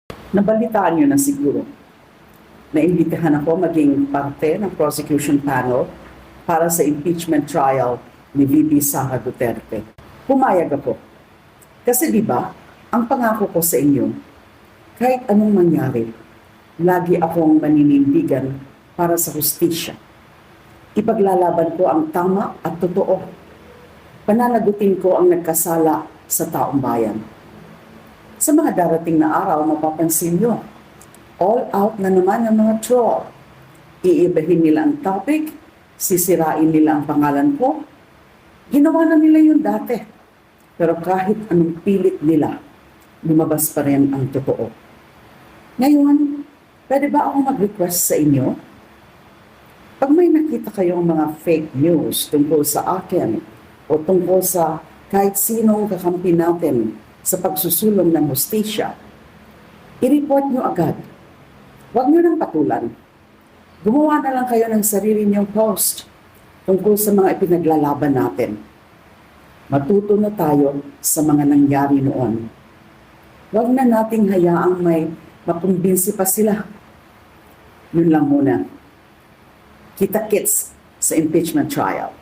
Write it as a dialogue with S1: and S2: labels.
S1: Nabalitaan niyo na siguro. Naimbitahan ako maging parte ng prosecution panel para sa impeachment trial ni VP Sara Duterte. Pumayag ako. Kasi di ba, ang pangako ko sa inyo, kahit anong mangyari, lagi akong maninindigan para sa hustisya. Ipaglalaban ko ang tama at totoo. Pananagutin ko ang nagkasala sa taong bayan. Sa mga darating na araw, mapapansin nyo, all out na naman ang mga troll. Iibahin nila ang topic, sisirain nila ang pangalan ko. Ginawa na nila yun dati. Pero kahit anong pilit nila, lumabas pa rin ang totoo. Ngayon, pwede ba ako mag-request sa inyo? Pag may nakita kayong mga fake news tungkol sa akin o tungkol sa kahit sinong kakampi natin sa pagsusulong ng hustisya, i-report nyo agad. Huwag nyo nang patulan. Gumawa na lang kayo ng sarili nyong post tungkol sa mga ipinaglalaban natin. Matuto na tayo sa mga nangyari noon. Huwag na nating hayaang may makumbinsi pa sila. Yun lang muna. Kita-kits sa impeachment trial.